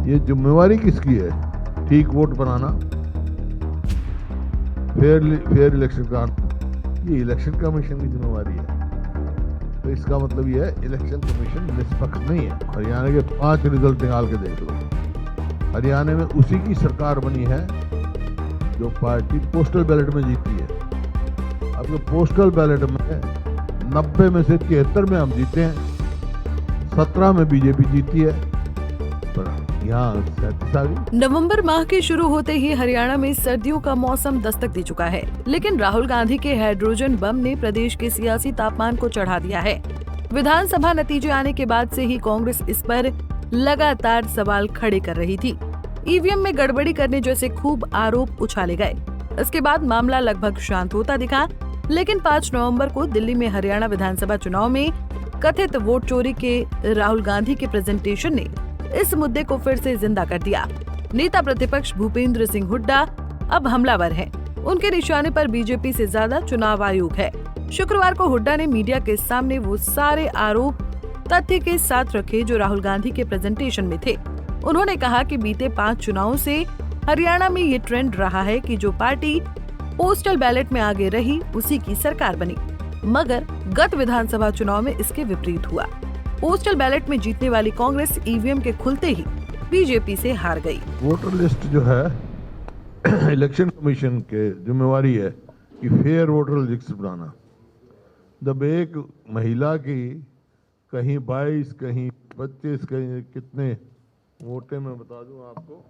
ये जिम्मेवारी किसकी है? ठीक वोट बनाना, फेयर इलेक्शन कराना, ये इलेक्शन कमीशन की जिम्मेवारी है। तो इसका मतलब ये है इलेक्शन कमीशन निष्पक्ष नहीं है। हरियाणा के 5 रिजल्ट निकाल के देख लो। हरियाणा में उसी की सरकार बनी है जो पार्टी पोस्टल बैलेट में जीती है। अब जो पोस्टल बैलेट में 90 में से 73 में हम जीते हैं, 17 में बीजेपी जीती है, पर यहाँ 37 आ गई। नवंबर माह के शुरू होते ही हरियाणा में सर्दियों का मौसम दस्तक दे चुका है, लेकिन राहुल गांधी के हाइड्रोजन बम ने प्रदेश के सियासी तापमान को चढ़ा दिया है। विधानसभा नतीजे आने के बाद से ही कांग्रेस इस पर लगातार सवाल खड़े कर रही थी। ईवीएम में गड़बड़ी करने जैसे खूब आरोप उछाले गए। इसके बाद मामला लगभग शांत होता दिखा, लेकिन 5 नवंबर को दिल्ली में हरियाणा विधानसभा चुनाव में कथित वोट चोरी के राहुल गांधी के प्रेजेंटेशन ने इस मुद्दे को फिर से जिंदा कर दिया। नेता प्रतिपक्ष भूपेंद्र सिंह हुड्डा अब हमलावर हैं। उनके निशाने पर बीजेपी से ज्यादा चुनाव आयोग है। शुक्रवार को हुड्डा ने मीडिया के सामने वो सारे आरोप तथ्य के साथ रखे जो राहुल गांधी के प्रेजेंटेशन में थे। उन्होंने कहा कि बीते 5 चुनावों से हरियाणा में ये ट्रेंड रहा है कि जो पार्टी पोस्टल बैलेट में आगे रही उसी की सरकार बनी, मगर गत विधानसभा चुनाव में इसके विपरीत हुआ। पोस्टल बैलेट में जीतने वाली कांग्रेस ईवीएम के खुलते ही बीजेपी से हार गई। वोटर लिस्ट जो है इलेक्शन कमीशन के जिम्मेवारी है कि फेयर वोटर लिस्ट बनाना। जब एक महिला की कहीं 22, कहीं 25, कहीं कितने वोटे में बता दूं आपको,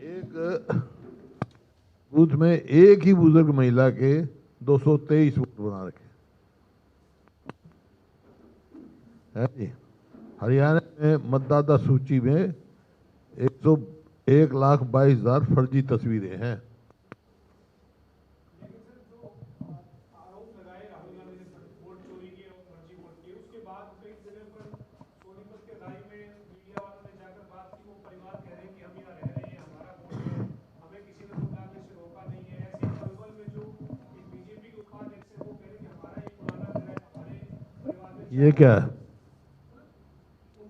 एक बूथ में एक ही बुजुर्ग महिला के 223 वोट बना रखे है जी। हरियाणा में मतदाता सूची में 1,22,000 फर्जी तस्वीरें हैं। ये क्या है?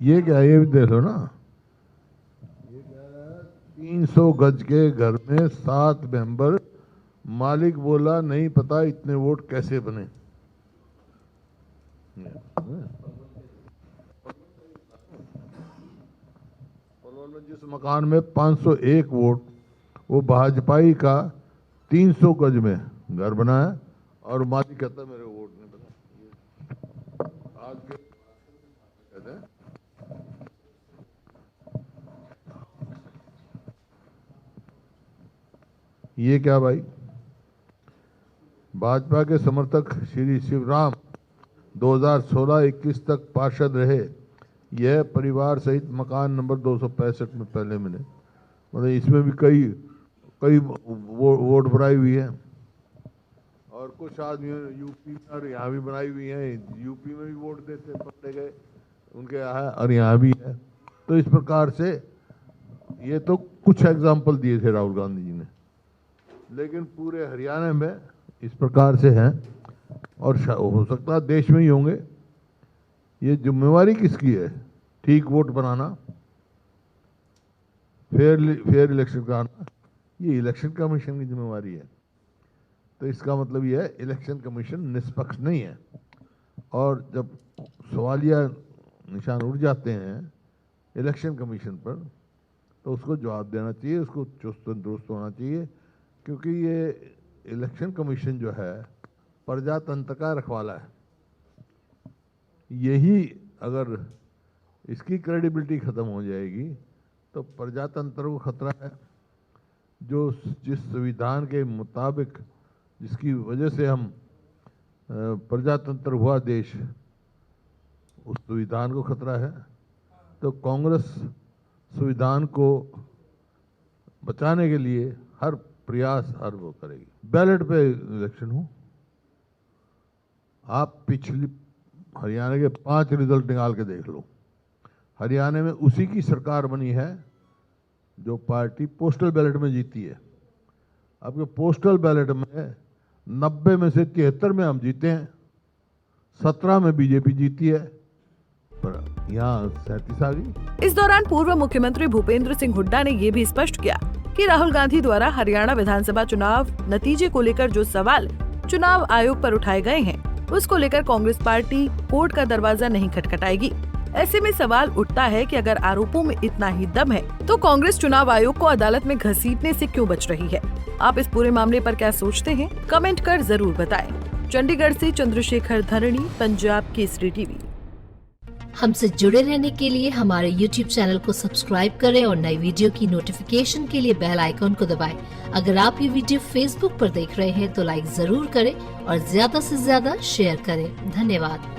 ये क्या है? ये भी देख लो ना। ये क्या है? 300 गज के घर में 7 मेंबर, मालिक बोला नहीं पता इतने वोट कैसे बने। जिस मकान में 501 वोट, वो भाजपाई का 300 गज में घर बना है और मालिक कहता मेरे वोट नहीं बना। आज के कहते हैं ये क्या भाई? भाजपा के समर्थक श्री शिवराम 2016-21 तक पार्षद रहे। यह परिवार सहित मकान नंबर 265 में पहले मिले। मतलब इसमें भी कई वोट बनाई हुई है और कुछ आदमियों ने यूपी में और यहाँ भी बनाई हुई है। यूपी में भी वोट देते पकड़े गए उनके यहाँ और यहाँ भी है। तो इस प्रकार से ये तो कुछ एग्जाम्पल दिए थे राहुल गांधी जी ने, लेकिन पूरे हरियाणा में इस प्रकार से हैं और हो सकता है देश में ही होंगे। ये जिम्मेवारी किसकी है? ठीक वोट बनाना, फेयर इलेक्शन कराना, ये इलेक्शन कमीशन की जिम्मेवारी है। तो इसका मतलब ये है इलेक्शन कमीशन निष्पक्ष नहीं है। और जब सवालिया निशान उड़ जाते हैं इलेक्शन कमीशन पर, तो उसको जवाब देना चाहिए, उसको चुस्त दुरुस्त होना चाहिए, क्योंकि ये इलेक्शन कमीशन जो है प्रजातंत्र का रखवाला है। यही अगर इसकी क्रेडिबिलिटी खत्म हो जाएगी तो प्रजातंत्र को खतरा है। जो जिस संविधान के मुताबिक, जिसकी वजह से हम प्रजातंत्र हुआ देश, उस संविधान को खतरा है। तो कांग्रेस संविधान को बचाने के लिए हर प्रयास हर वो करेगी। बैलेट पे इलेक्शन हो, आप पिछली हरियाणा के 5 रिजल्ट निकाल के देख लो। हरियाणा में उसी की सरकार बनी है जो पार्टी पोस्टल बैलेट में जीती है। अब पोस्टल बैलेट में 90 में से 73 में हम जीते हैं, 17 में बीजेपी जीती है, पर यहाँ 37 आ गई। इस दौरान पूर्व मुख्यमंत्री भूपेंद्र सिंह हुड्डा ने ये भी स्पष्ट किया कि राहुल गांधी द्वारा हरियाणा विधानसभा चुनाव नतीजे को लेकर जो सवाल चुनाव आयोग पर उठाए गए हैं, उसको लेकर कांग्रेस पार्टी कोर्ट का दरवाजा नहीं खटखटाएगी। ऐसे में सवाल उठता है कि अगर आरोपों में इतना ही दम है तो कांग्रेस चुनाव आयोग को अदालत में घसीटने से क्यों बच रही है। आप इस पूरे मामले पर क्या सोचते हैं, कमेंट कर जरूर बताएं। चंडीगढ़ से चंद्रशेखर धरणी, पंजाब केसरी टीवी। हमसे जुड़े रहने के लिए हमारे YouTube चैनल को सब्सक्राइब करें और नई वीडियो की नोटिफिकेशन के लिए बेल आइकॉन को दबाएं। अगर आप ये वीडियो Facebook पर देख रहे हैं तो लाइक जरूर करें और ज्यादा से ज्यादा शेयर करें। धन्यवाद।